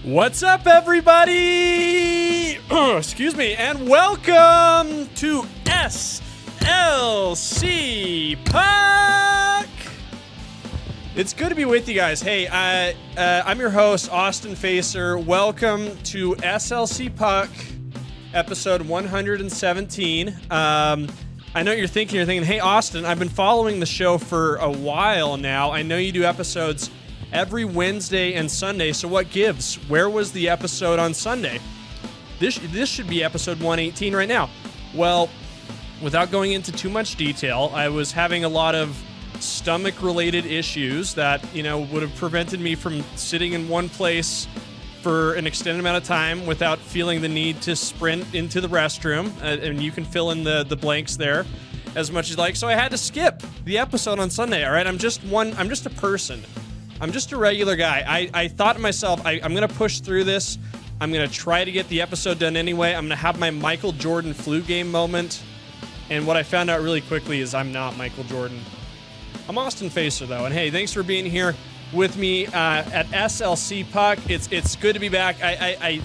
What's up, everybody? Excuse me, and welcome to SLC Puck. It's good to be with you guys. Hey, I'm your host, Austin Facer. Welcome to SLC Puck, episode 117. I know what you're thinking, hey, Austin, I've been following the show for a while now. I know you do episodes every Wednesday and Sunday, so what gives? Where was the episode on Sunday? This should be episode 118 right now. Well, without going into too much detail, I was having a lot of stomach-related issues that, would have prevented me from sitting in one place for an extended amount of time without feeling the need to sprint into the restroom, and you can fill in the blanks there as much as you like. So I had to skip the episode on Sunday, all right? I'm just a person. I'm just a regular guy. I thought to myself, I'm going to push through this. I'm going to try to get the episode done anyway. I'm going to have my Michael Jordan flu game moment. And what I found out really quickly is I'm not Michael Jordan. I'm Austin Facer, though. And hey, thanks for being here with me at SLC Puck. It's good to be back. I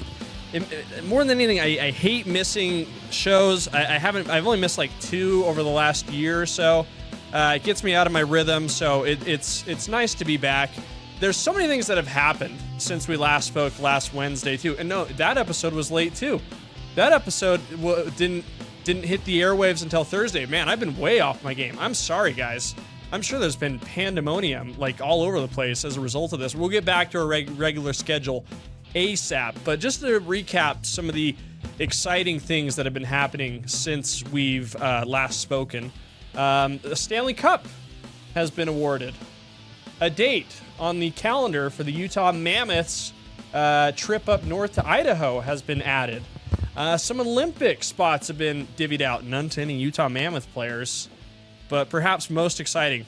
more than anything, I hate missing shows. I've only missed like 2 over the last year or so. It gets me out of my rhythm, so it's nice to be back. There's so many things that have happened since we last spoke last Wednesday too. And no, that episode was late too. That episode didn't hit the airwaves until Thursday. Man, I've been way off my game. I'm sorry, guys. I'm sure there's been pandemonium like all over the place as a result of this. We'll get back to our regular schedule ASAP. But just to recap some of the exciting things that have been happening since we've last spoken. The Stanley Cup has been awarded. A date on the calendar for the Utah Mammoths trip up north to Idaho has been added. Some Olympic spots have been divvied out, none to any Utah Mammoth players. But perhaps most exciting,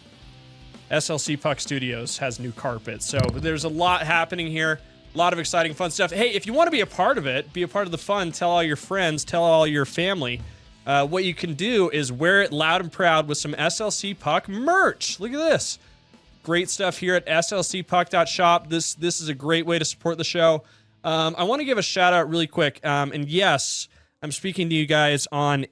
SLC Puck Studios has new carpet. So there's a lot happening here, a lot of exciting, fun stuff. Hey, if you want to be a part of it, be a part of the fun, tell all your friends, tell all your family. What you can do is wear it loud and proud with some SLC Puck merch. Look at this. Great stuff here at slcpuck.shop. This is a great way to support the show. I want to give a shout out really quick. And yes, I'm speaking to you guys on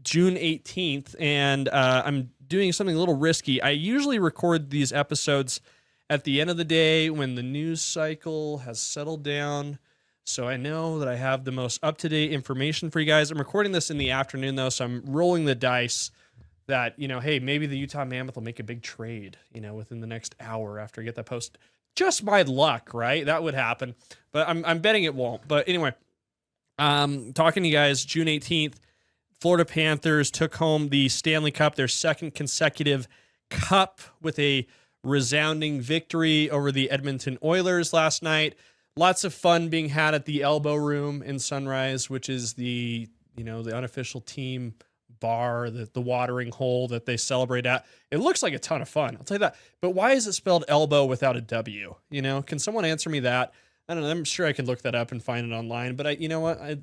June 18th, and I'm doing something a little risky. I usually record these episodes at the end of the day when the news cycle has settled down. So I know that I have the most up-to-date information for you guys. I'm recording this in the afternoon, though, so I'm rolling the dice that, hey, maybe the Utah Mammoth will make a big trade, within the next hour after I get that post. Just by luck, right? That would happen. But I'm betting it won't. But anyway, talking to you guys, June 18th, Florida Panthers took home the Stanley Cup, their second consecutive cup, with a resounding victory over the Edmonton Oilers last night. Lots of fun being had at the Elbow Room in Sunrise, which is the unofficial team bar, the watering hole that they celebrate at. It looks like a ton of fun, I'll tell you that. But why is it spelled elbow without a W? Can someone answer me that? I don't know. I'm sure I could look that up and find it online. But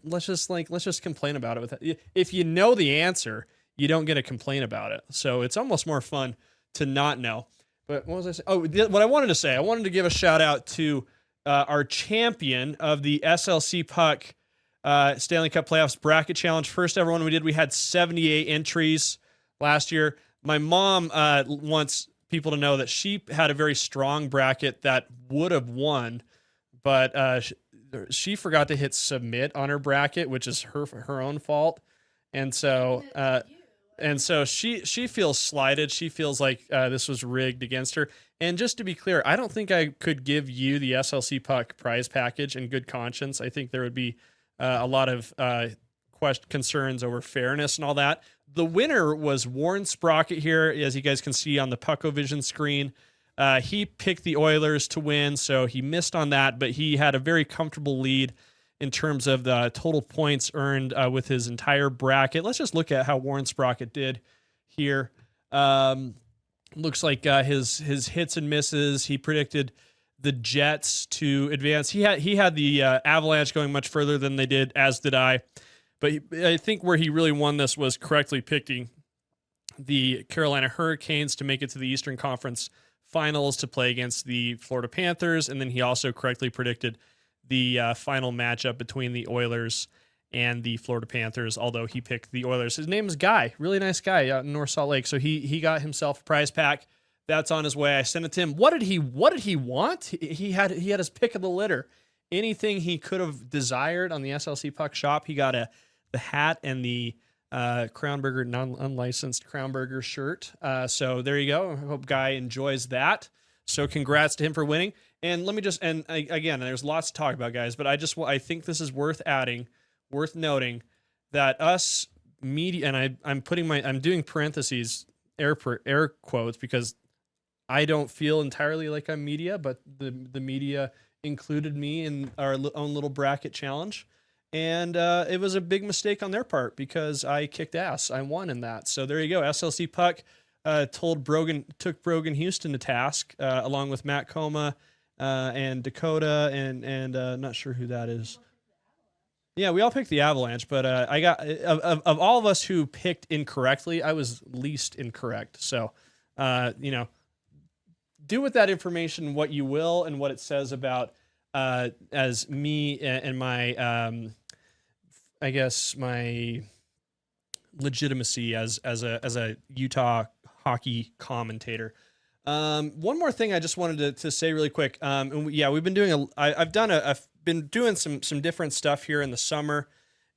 let's just complain about it. If you know the answer, you don't get to complain about it. So it's almost more fun to not know. But what was I saying? Oh, what I wanted to say. I wanted to give a shout out to our champion of the SLC Puck Stanley Cup Playoffs Bracket Challenge. First ever one we did. We had 78 entries last year. My mom wants people to know that she had a very strong bracket that would have won, but she forgot to hit submit on her bracket, which is her own fault. And so she feels slighted. She feels like this was rigged against her. And just to be clear, I don't think I could give you the SLC Puck prize package in good conscience. I think there would be a lot of concerns over fairness and all that. The winner was Warren Sprocket here, as you guys can see on the Puckovision screen. He picked the Oilers to win, so he missed on that, but he had a very comfortable lead in terms of the total points earned with his entire bracket. Let's just look at how Warren Sprocket did here. Looks like his hits and misses. He predicted the Jets to advance. He had the Avalanche going much further than they did, as did I. But I think where he really won this was correctly picking the Carolina Hurricanes to make it to the Eastern Conference Finals to play against the Florida Panthers, and then he also correctly predicted the final matchup between the Oilers and the Florida Panthers, although he picked the Oilers. His name is Guy, really nice guy out in North Salt Lake. So he got himself a prize pack. That's on his way. I sent it to him. What did he want? He had his pick of the litter. Anything he could have desired on the SLC Puck shop. He got the hat and the Crownburger, unlicensed Crownburger shirt. So there you go. I hope Guy enjoys that. So congrats to him for winning. And let me just, again, there's lots to talk about, guys, but I think this is worth noting that us media, and I'm doing parentheses, air quotes, because I don't feel entirely like I'm media, but the media included me in our own little bracket challenge. And it was a big mistake on their part because I kicked ass. I won in that. So there you go. SLC Puck took Brogan Houston to task, along with Matt Coma and Dakota and not sure who that is. Yeah, we all picked the Avalanche, but I got of all of us who picked incorrectly, I was least incorrect. So, do with that information what you will and what it says about as me and my I guess my legitimacy as a Utah hockey commentator. One more thing I just wanted to say really quick. We've been doing I've been doing some different stuff here in the summer,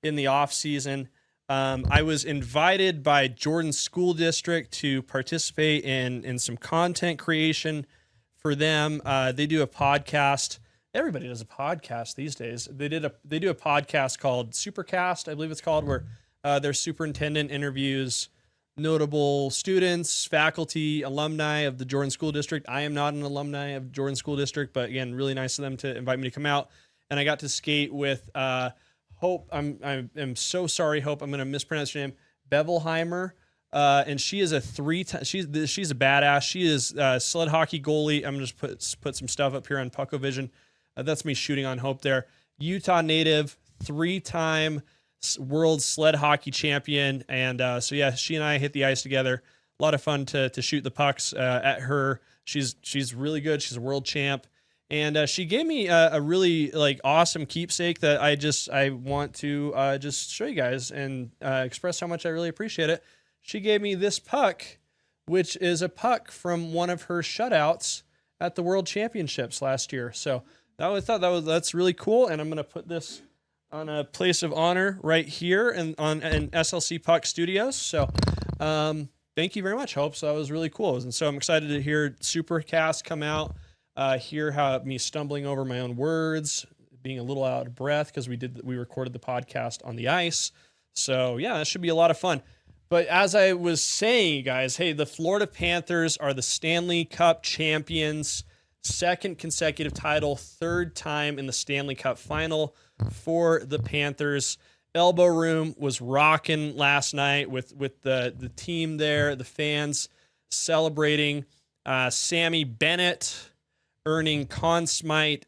in the off season. I was invited by Jordan School District to participate in some content creation for them. They do a podcast. Everybody does a podcast these days. They do a podcast called Supercast, I believe it's called, where their superintendent interviews notable students, faculty, alumni of the Jordan School District. I am not an alumni of Jordan School District, but again, really nice of them to invite me to come out. And I got to skate with Hope. I'm so sorry, Hope. I'm going to mispronounce your name. Bevelheimer. And she is she's a badass. She is a sled hockey goalie. I'm just put some stuff up here on Puckovision. That's me shooting on Hope there. Utah native, 3-time world sled hockey champion. And she and I hit the ice together. A lot of fun to shoot the pucks at her. She's really good. She's a world champ. And she gave me a really awesome keepsake that I want to just show you guys and express how much I really appreciate it. She gave me this puck, which is a puck from one of her shutouts at the World Championships last year. So that's really cool, and I'm gonna put this on a place of honor right here in SLC Puck Studios. So thank you very much, Hope. So that was really cool, and so I'm excited to hear Supercast come out. Hear how me stumbling over my own words, being a little out of breath because we recorded the podcast on the ice. So yeah, that should be a lot of fun. But as I was saying, guys, hey, the Florida Panthers are the Stanley Cup champions, second consecutive title, third time in the Stanley Cup Final for the Panthers. Elbow Room was rocking last night with the team there, the fans celebrating. Sammy Bennett earning Conn Smythe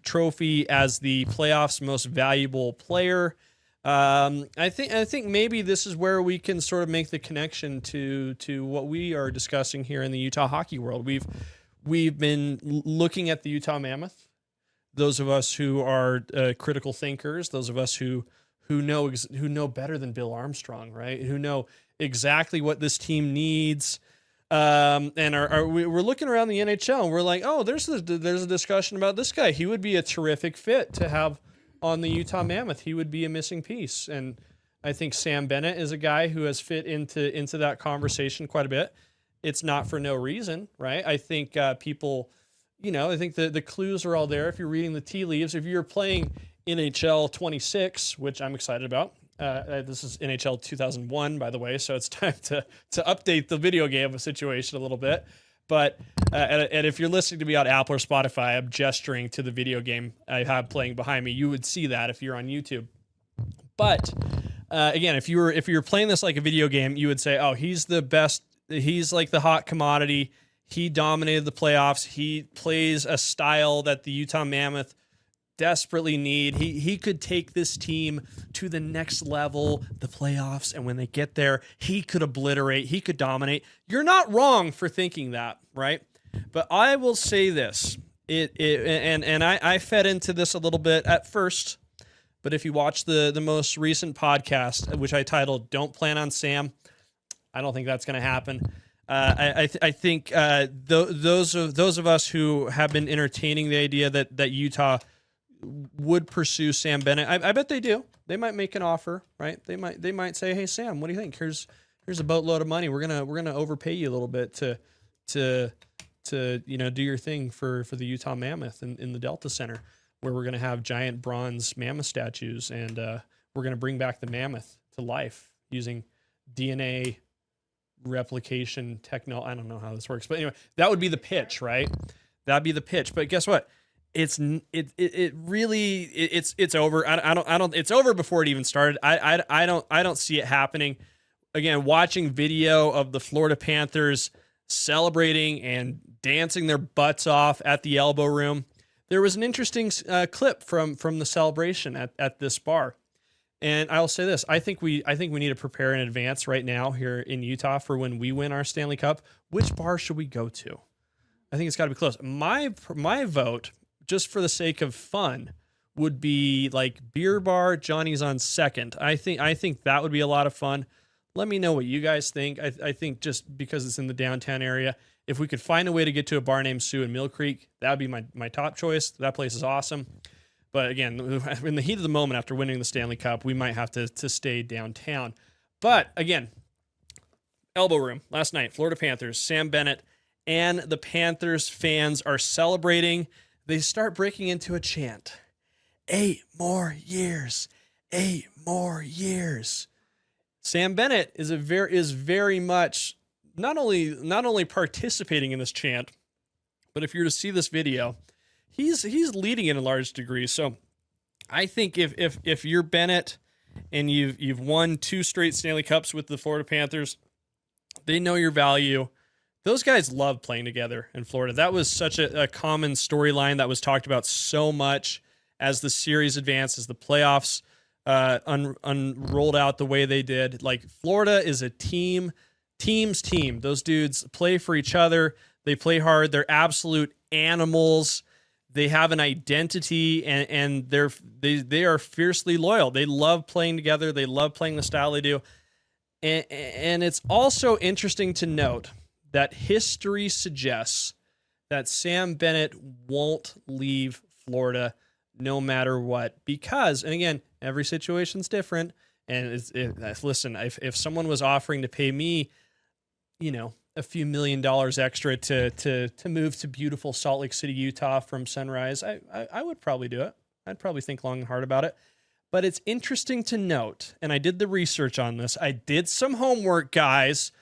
trophy as the playoffs' most valuable player. I think maybe this is where we can sort of make the connection to what we are discussing here in the Utah hockey world. We've been looking at the Utah Mammoth. Those of us who are critical thinkers, those of us who know better than Bill Armstrong, right? Who know exactly what this team needs. And we're looking around the NHL and we're like, oh, there's a discussion about this guy. He would be a terrific fit to have on the Utah Mammoth. He would be a missing piece. And I think Sam Bennett is a guy who has fit into that conversation quite a bit. It's not for no reason, right? I think people, I think the clues are all there. If you're reading the tea leaves, if you're playing NHL 26, which I'm excited about, this is NHL 2001, by the way, so it's time to update the video game situation a little bit. But and if you're listening to me on Apple or Spotify, I'm gesturing to the video game I have playing behind me. You would see that if you're on YouTube. But again, if you're playing this like a video game, you would say, oh, he's the best. He's like the hot commodity. He dominated the playoffs. He plays a style that the Utah Mammoth desperately need. He could take this team to the next level, the playoffs, and when they get there, he could obliterate, he could dominate. You're not wrong for thinking that, right? But I will say this. I fed into this a little bit at first, but if you watch the most recent podcast, which I titled "Don't Plan on Sam," I don't think that's going to happen. I think those of us who have been entertaining the idea that Utah would pursue Sam Bennett, I bet they do. They might make an offer, right? They might say, "Hey Sam, what do you think? Here's a boatload of money. We're gonna overpay you a little bit to do your thing for the Utah Mammoth in the Delta Center, where we're gonna have giant bronze mammoth statues, and we're gonna bring back the mammoth to life using DNA replication technology." I don't know how this works, but anyway, that would be the pitch, right? That'd be the pitch. But guess what? It's over. I don't. It's over before it even started. I don't see it happening. Again, watching video of the Florida Panthers celebrating and dancing their butts off at the Elbow Room, there was an interesting clip from the celebration at this bar. And I'll say this: I think we need to prepare in advance right now here in Utah for when we win our Stanley Cup. Which bar should we go to? I think it's got to be close. My vote, just for the sake of fun, would be like Beer Bar Johnny's on Second. I think that would be a lot of fun. Let me know what you guys think. I think just because it's in the downtown area, if we could find a way to get to a bar named Sue in Mill Creek, that would be my top choice. That place is awesome. But again, in the heat of the moment after winning the Stanley Cup, we might have to stay downtown. But again, Elbow Room last night, Florida Panthers, Sam Bennett, and the Panthers fans are celebrating. They start breaking into a chant. 8 more years. 8 more years. Sam Bennett is very much not only participating in this chant, but if you're to see this video, he's leading in a large degree. So I think if you're Bennett and you've won 2 straight Stanley Cups with the Florida Panthers, they know your value. Those guys love playing together in Florida. That was such a common storyline that was talked about so much as the series advanced, as the playoffs unrolled out the way they did. Like, Florida is a team's team. Those dudes play for each other. They play hard. They're absolute animals. They have an identity, and they are fiercely loyal. They love playing together. They love playing the style they do. And it's also interesting to note that history suggests that Sam Bennett won't leave Florida no matter what. Because, and again, every situation's different. And listen, if someone was offering to pay me, a few $1 million extra to move to beautiful Salt Lake City, Utah from Sunrise, I would probably do it. I'd probably think long and hard about it. But it's interesting to note, and I did the research on this. I did some homework, guys.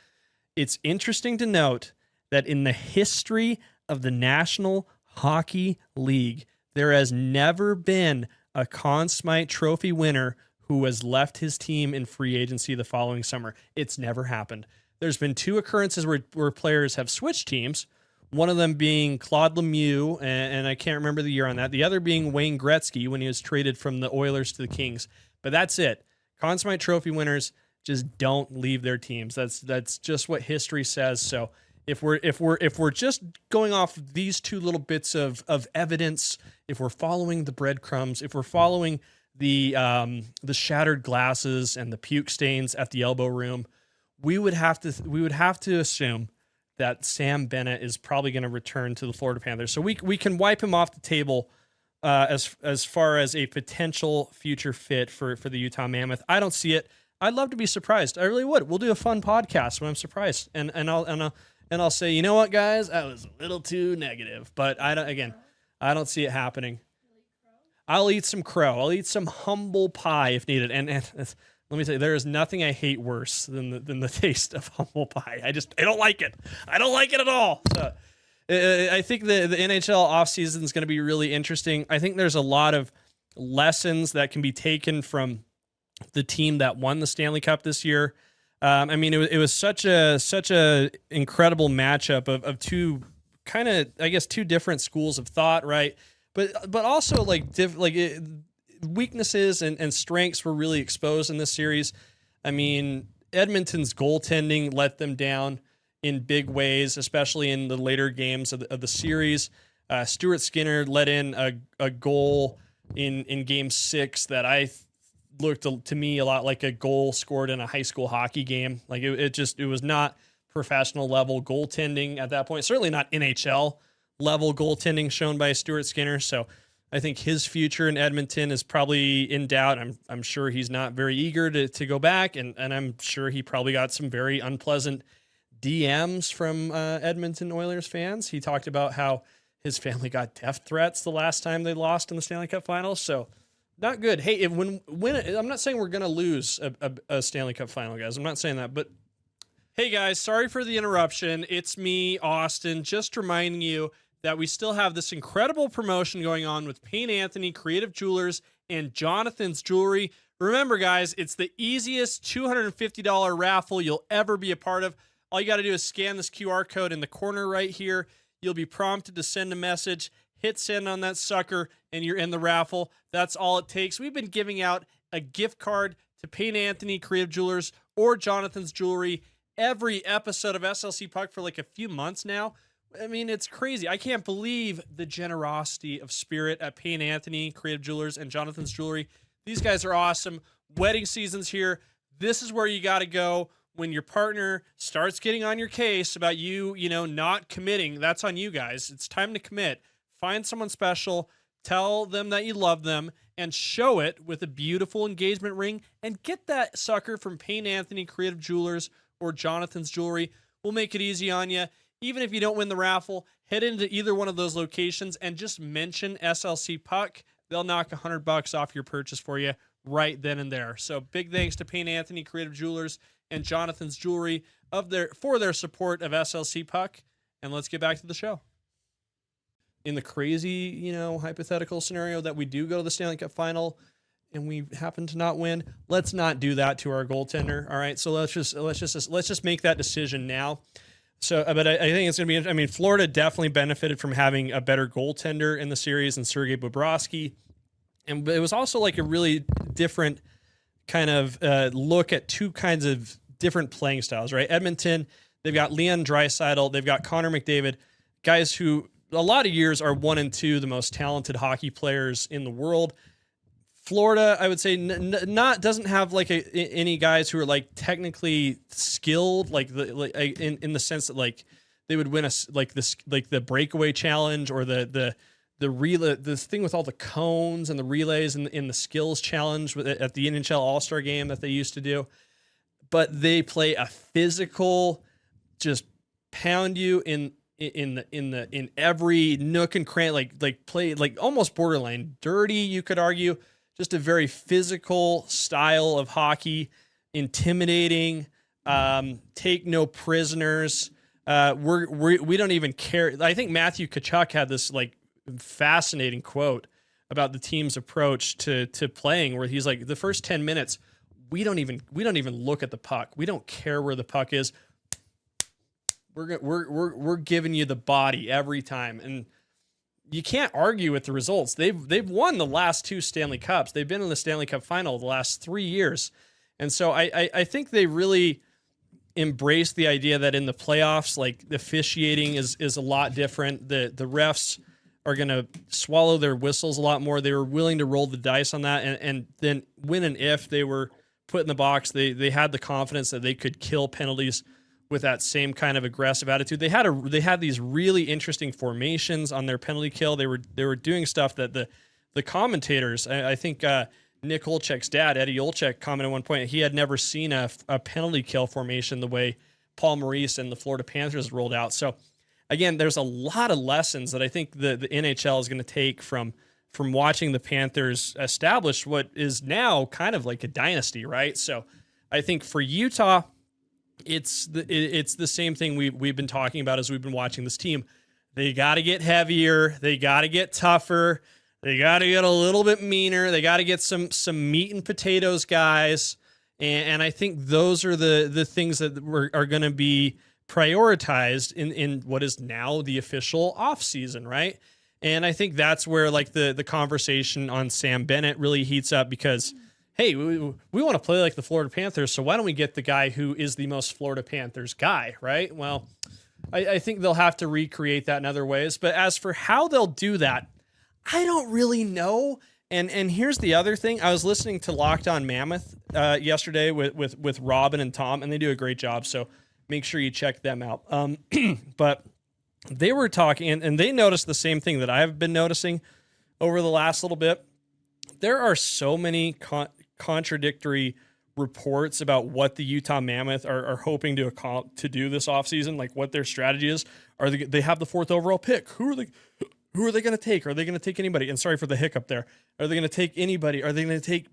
It's interesting to note that in the history of the National Hockey League, there has never been a Conn Smythe Trophy winner who has left his team in free agency the following summer. It's never happened. There's been 2 occurrences where players have switched teams, one of them being Claude Lemieux, and I can't remember the year on that. The other being Wayne Gretzky when he was traded from the Oilers to the Kings. But that's it. Conn Smythe Trophy winners just don't leave their teams. That's just what history says. So if we're just going off these 2 little bits of evidence, if we're following the breadcrumbs, if we're following the shattered glasses and the puke stains at the Elbow Room, we would have to assume that Sam Bennett is probably going to return to the Florida Panthers. So we can wipe him off the table as far as a potential future fit for the Utah Mammoth. I don't see it. I'd love to be surprised. I really would. We'll do a fun podcast when I'm surprised, and I'll say, you know what, guys, that was a little too negative. But I don't see it happening. I'll eat some crow. I'll eat some humble pie if needed. And let me tell you, there is nothing I hate worse than the taste of humble pie. I don't like it. I don't like it at all. So I think the NHL offseason is going to be really interesting. I think there's a lot of lessons that can be taken from the team that won the Stanley Cup this year. It was such a incredible matchup of 2 kind of, I guess, 2 different schools of thought, right? But also weaknesses and strengths were really exposed in this series. I mean, Edmonton's goaltending let them down in big ways, especially in the later games of the series. Stuart Skinner let in a goal in Game 6 that looked to me a lot like a goal scored in a high school hockey game. Like it was not professional level goaltending at that point. Certainly not NHL level goaltending shown by Stuart Skinner. So I think his future in Edmonton is probably in doubt. I'm sure he's not very eager to go back, and I'm sure he probably got some very unpleasant DMs from Edmonton Oilers fans. He talked about how his family got death threats the last time they lost in the Stanley Cup Final. So not good. Hey, when I'm not saying we're going to lose a Stanley Cup Final, guys. I'm not saying that, but hey, guys, sorry for the interruption. It's me, Austin, just reminding you that we still have this incredible promotion going on with Payne Anthony Creative Jewelers and Jonathan's Jewelry. Remember, guys, it's the easiest $250 raffle you'll ever be a part of. All you got to do is scan this QR code in the corner right here. You'll be prompted to send a message, hit send on that sucker, and you're in the raffle. That's all it takes. We've been giving out a gift card to Payne Anthony Creative Jewelers or Jonathan's Jewelry every episode of SLC Puck for like a few months now. I mean, it's crazy. I can't believe the generosity of spirit at Payne Anthony Creative Jewelers and Jonathan's Jewelry. These guys are awesome. Wedding season's here. This is where you got to go when your partner starts getting on your case about you not committing. That's on you guys. It's time to commit. Find someone special. Tell them that you love them and show it with a beautiful engagement ring, and get that sucker from Payne Anthony Creative Jewelers or Jonathan's Jewelry. We'll make it easy on you. Even if you don't win the raffle, head into either one of those locations and just mention SLC Puck. They'll knock $100 off your purchase for you right then and there. So big thanks to Payne Anthony Creative Jewelers and Jonathan's Jewelry for their support of SLC Puck. And let's get back to the show. In the crazy, hypothetical scenario that we do go to the Stanley Cup Final and we happen to not win, let's not do that to our goaltender. All right, so let's just make that decision now. So, but I think it's going to be. I mean, Florida definitely benefited from having a better goaltender in the series than Sergei Bobrovsky, and it was also like a really different kind of look at two kinds of different playing styles. Right, Edmonton, they've got Leon Draisaitl, they've got Connor McDavid, guys who a lot of years are 1 and 2 the most talented hockey players in the world. Florida, I would say, doesn't have like any guys who are like technically skilled, like in the sense that like they would win the breakaway challenge or the relay, this thing with all the cones and the relays in the skills challenge at the NHL All-Star game that they used to do. But they play a physical, just pound you in every nook and cranny, like play like almost borderline dirty, you could argue. Just a very physical style of hockey, intimidating, take no prisoners. We don't even care. I think Matthew Tkachuk had this like fascinating quote about the team's approach to playing, where he's like, the first 10 minutes, we don't even look at the puck. We don't care where the puck is. We're giving you the body every time, and you can't argue with the results. They've won the last 2 Stanley Cups. They've been in the Stanley Cup Final the last 3 years. And so I think they really embrace the idea that in the playoffs, like the officiating is a lot different. The refs are going to swallow their whistles a lot more. They were willing to roll the dice on that. And then when and if they were put in the box, they had the confidence that they could kill penalties with that same kind of aggressive attitude. They had these really interesting formations on their penalty kill. They were doing stuff that the commentators, I think Nick Olczek's dad, Eddie Olczek, commented at one point he had never seen a penalty kill formation the way Paul Maurice and the Florida Panthers rolled out. So again, there's a lot of lessons that I think the NHL is going to take from watching the Panthers establish what is now kind of like a dynasty, right? So I think for Utah, it's the same thing we've been talking about as we've been watching this team. They got to get heavier. They got to get tougher. They got to get a little bit meaner. They got to get some meat and potatoes, guys. And I think those are the things that are going to be prioritized in what is now the official offseason, right? And I think that's where like the conversation on Sam Bennett really heats up, because hey, we want to play like the Florida Panthers, so why don't we get the guy who is the most Florida Panthers guy, right? Well, I think they'll have to recreate that in other ways. But as for how they'll do that, I don't really know. And here's the other thing. I was listening to Locked On Mammoth yesterday with Robin and Tom, and they do a great job. So make sure you check them out. But they were talking, and they noticed the same thing that I've been noticing over the last little bit. There are so many contradictory reports about what the Utah Mammoth are hoping to do this offseason, like what their strategy is. Are they have the 4th overall pick? Who are they going to take? Are they going to take anybody? And sorry for the hiccup there. Are they going to take anybody? Are they going to take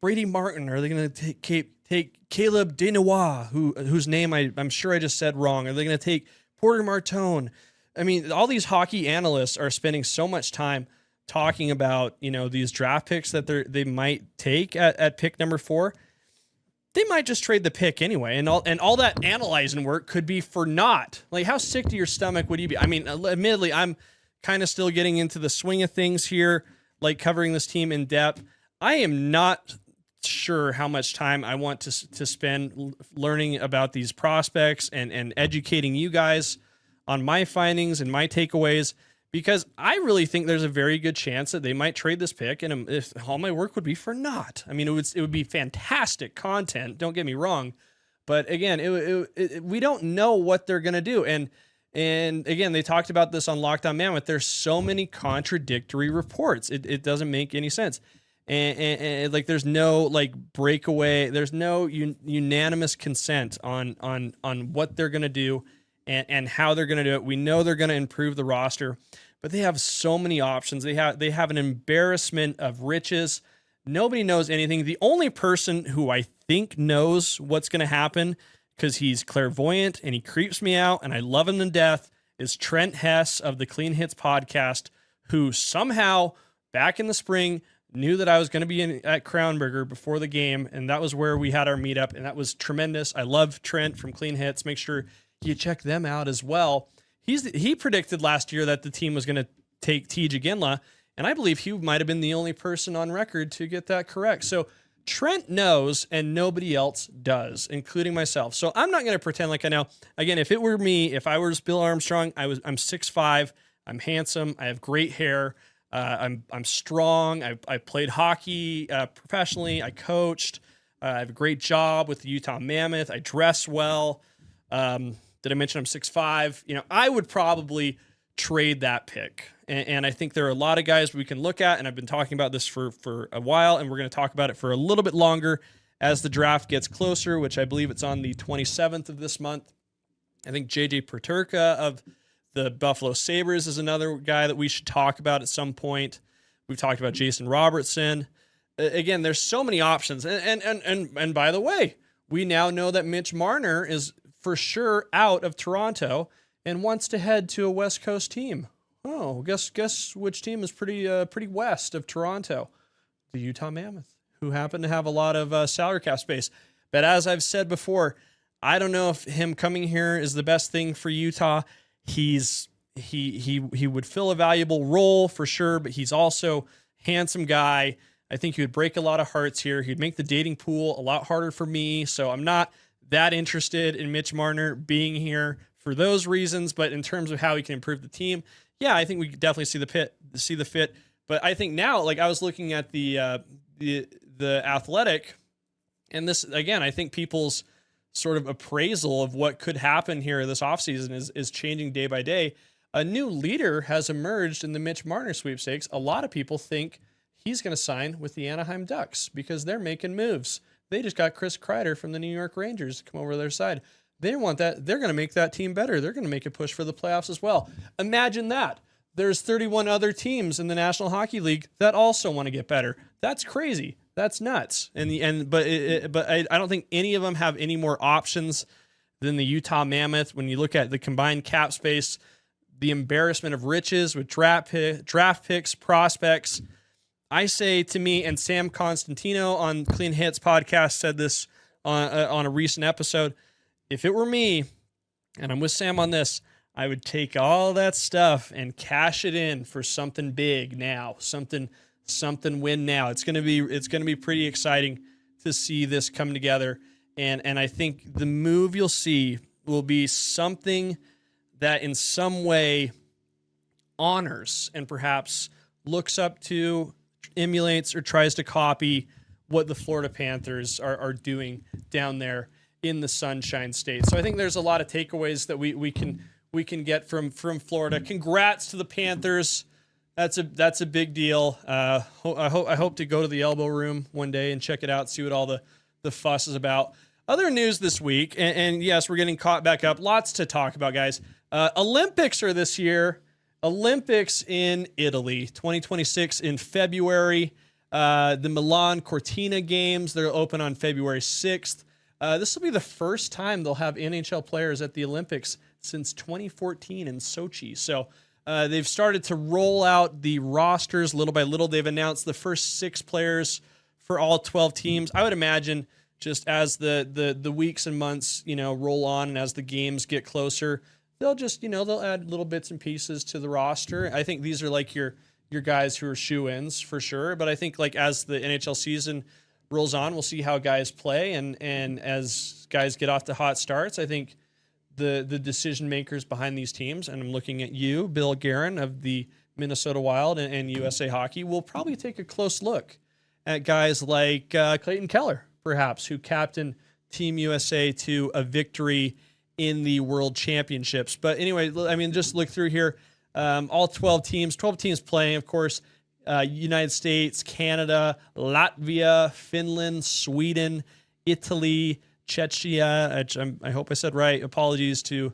Brady Martin? Are they going to take Caleb Denois, whose name I'm sure I just said wrong? Are they going to take Porter Martone? I mean, all these hockey analysts are spending so much time talking about, these draft picks that they might take at pick number 4. They might just trade the pick anyway, and all that analyzing work could be for naught. Like, how sick to your stomach would you be? I mean, admittedly, I'm kind of still getting into the swing of things here, like covering this team in depth. I am not sure how much time I want to spend learning about these prospects and educating you guys on my findings and my takeaways, because I really think there's a very good chance that they might trade this pick, and if all my work would be for naught. I mean, it would be fantastic content, don't get me wrong, but again, we don't know what they're going to do. And again, they talked about this on Locked On Mammoth. There's so many contradictory reports. It doesn't make any sense. And like, there's no like breakaway. There's no unanimous consent on what they're going to do and how they're going to do it. We know they're going to improve the roster, but they have so many options. They have an embarrassment of riches. Nobody knows anything. The only person who I think knows what's going to happen, because he's clairvoyant and he creeps me out and I love him to death, is Trent Hess of the Clean Hits podcast, who somehow back in the spring knew that I was going to be at Crownburger before the game, and that was where we had our meetup, and that was tremendous. I love Trent from Clean Hits. Make sure you check them out as well. He predicted last year that the team was going to take T.J. Ginla, and I believe he might have been the only person on record to get that correct. So Trent knows, and nobody else does, including myself. So I'm not going to pretend like I know. Again, if it were me, if I was Bill Armstrong, I'm 6'5", I'm handsome, I have great hair, I'm strong, I played hockey professionally, I coached, I have a great job with the Utah Mammoth, I dress well. Did I mention I'm 6'5"? I would probably trade that pick. And I think there are a lot of guys we can look at, and I've been talking about this for a while, and we're going to talk about it for a little bit longer as the draft gets closer, which I believe it's on the 27th of this month. I think JJ Peterka of the Buffalo Sabres is another guy that we should talk about at some point. We've talked about Jason Robertson. Again, there's so many options. And by the way, we now know that Mitch Marner is for sure out of Toronto and wants to head to a West Coast team. Oh, guess which team is pretty west of Toronto? The Utah Mammoth, who happen to have a lot of salary cap space. But as I've said before, I don't know if him coming here is the best thing for Utah. He would fill a valuable role for sure, but he's also a handsome guy. I think he would break a lot of hearts here. He'd make the dating pool a lot harder for me. So I'm not that interested in Mitch Marner being here for those reasons. But in terms of how he can improve the team, yeah, I think we could definitely see the fit. But I think now, like, I was looking at the Athletic, and this again, I think people's sort of appraisal of what could happen here this offseason is changing day by day. A new leader has emerged in the Mitch Marner sweepstakes. A lot of people think he's going to sign with the Anaheim Ducks because they're making moves. They just got Chris Kreider from the New York Rangers to come over to their side. They want that. They're going to make that team better. They're going to make a push for the playoffs as well. Imagine that. There's 31 other teams in the National Hockey League that also want to get better. That's crazy. That's nuts. But I don't think any of them have any more options than the Utah Mammoth. When you look at the combined cap space, the embarrassment of riches with draft picks, prospects. I say, to me, and Sam Constantino on Clean Hits podcast said this on a recent episode, if it were me, and I'm with Sam on this, I would take all that stuff and cash it in for something big now, something win now. It's gonna be pretty exciting to see this come together, and I think the move you'll see will be something that in some way honors and perhaps looks up to, emulates, or tries to copy what the Florida Panthers are doing down there in the Sunshine State. So I think there's a lot of takeaways that we can get from Florida. Congrats to the Panthers. That's a big deal. I hope to go to the Elbow Room one day and check it out, see what all the fuss is about. Other news this week, and yes, we're getting caught back up. Lots to talk about, guys. Olympics are this year. Olympics in Italy, 2026 in February. The Milan Cortina Games, they're open on February 6th. This will be the first time they'll have NHL players at the Olympics since 2014 in Sochi. So they've started to roll out the rosters little by little. They've announced the first 6 players for all 12 teams. I would imagine just as the weeks and months, roll on and as the games get closer, they'll just, they'll add little bits and pieces to the roster. I think these are like your guys who are shoe-ins for sure. But I think like as the NHL season rolls on, we'll see how guys play. And as guys get off to hot starts, I think the decision makers behind these teams, and I'm looking at you, Bill Guerin of the Minnesota Wild and USA Hockey, will probably take a close look at guys like Clayton Keller, perhaps, who captained Team USA to a victory in the World Championships. But anyway, I mean, just look through here. All 12 teams playing, of course, United States, Canada, Latvia, Finland, Sweden, Italy, Czechia. I hope I said right. Apologies to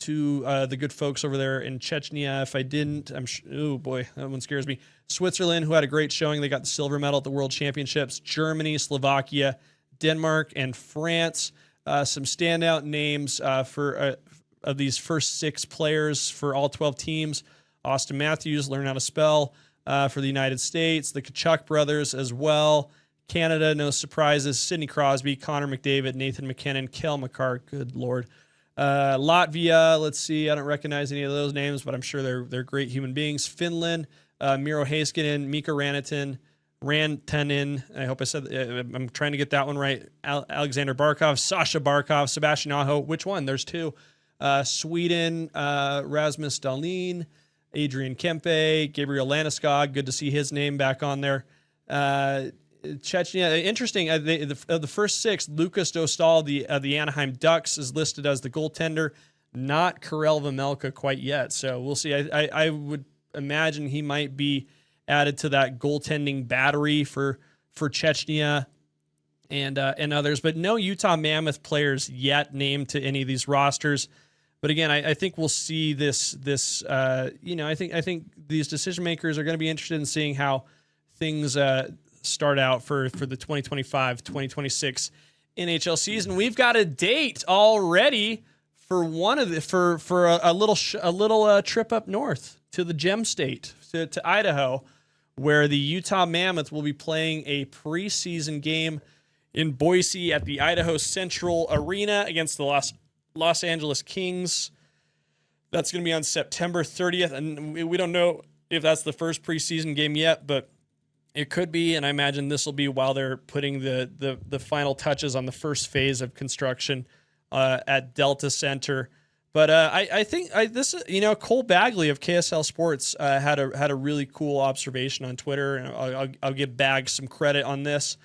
the good folks over there in Chechnya. If I didn't, oh boy, that one scares me. Switzerland, who had a great showing. They got the silver medal at the World Championships. Germany, Slovakia, Denmark, and France. Some standout names for of these first 6 players for all 12 teams. Austin Matthews, learn how to spell for the United States. The Kachuk brothers as well. Canada, no surprises. Sidney Crosby, Connor McDavid, Nathan McKinnon, Cale Makar. Good Lord. Latvia, let's see. I don't recognize any of those names, but I'm sure they're great human beings. Finland, Miro Heiskanen, Mikko Rantanen. I hope I said. I'm trying to get that one right. Alexander Barkov, Sasha Barkov, Sebastian Aho. Which one? There's 2. Sweden, Rasmus Dahlin, Adrian Kempe, Gabriel Landeskog. Good to see his name back on there. Chechnya, interesting. Of the first 6, Lucas Dostal, the Anaheim Ducks, is listed as the goaltender. Not Karel Vejmelka quite yet. So we'll see. I would imagine he might be added to that goaltending battery for Chechnya and others. But no Utah Mammoth players yet named to any of these rosters. But again, I think we'll see this. I think these decision makers are going to be interested in seeing how things start out for the 2025-2026 NHL season. We've got a date already for a little trip up north to the Gem State to Idaho, where the Utah Mammoth will be playing a preseason game in Boise at the Idaho Central Arena against the Los Angeles Kings. That's going to be on September 30th, and we don't know if that's the first preseason game yet, but it could be, and I imagine this will be while they're putting the final touches on the first phase of construction at Delta Center. But I think Cole Bagley of KSL Sports had a really cool observation on Twitter, and I'll give Bag some credit on this.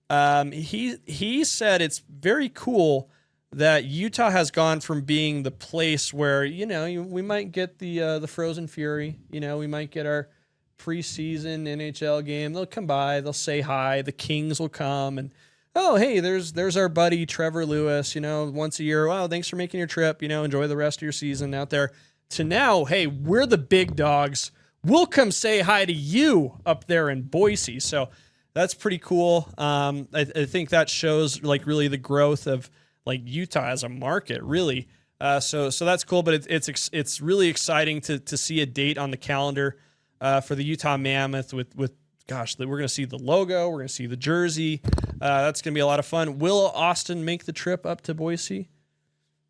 He said it's very cool that Utah has gone from being the place where we might get the Frozen Fury, we might get our preseason NHL game. They'll come by, they'll say hi, the Kings will come, and oh hey, there's our buddy Trevor Lewis. Once a year. Wow, thanks for making your trip. Enjoy the rest of your season out there. To now, hey, we're the big dogs. We'll come say hi to you up there in Boise. So that's pretty cool. I think that shows like really the growth of like Utah as a market, really. So that's cool. But it's really exciting to see a date on the calendar for the Utah Mammoth with gosh, we're going to see the logo, we're going to see the jersey. That's going to be a lot of fun. Will Austin make the trip up to Boise?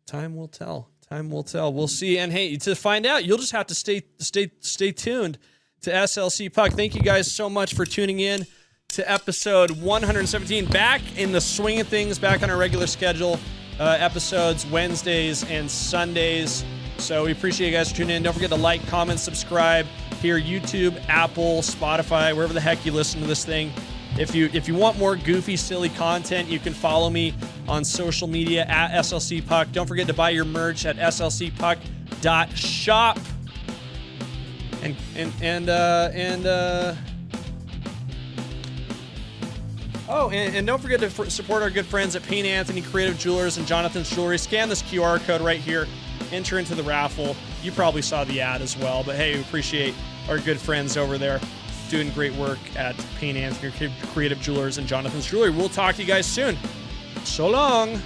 Time will tell. We'll see. And hey, to find out, you'll just have to stay tuned to SLC Puck. Thank you guys so much for tuning in to episode 117. Back in the swing of things, back on our regular schedule. Episodes Wednesdays and Sundays. So we appreciate you guys tuning in. Don't forget to like, comment, subscribe here, YouTube, Apple, Spotify, wherever the heck you listen to this thing. If you want more goofy, silly content, you can follow me on social media at SLC Puck. Don't forget to buy your merch at slcpuck.shop. And don't forget to support our good friends at Payne Anthony Creative Jewelers and Jonathan's Jewelry. Scan this QR code right here. Enter into the raffle. You probably saw the ad as well, but hey, we appreciate our good friends over there doing great work at Payne Anthony Creative Jewelers and Jonathan's Jewelry. We'll talk to you guys soon. So long.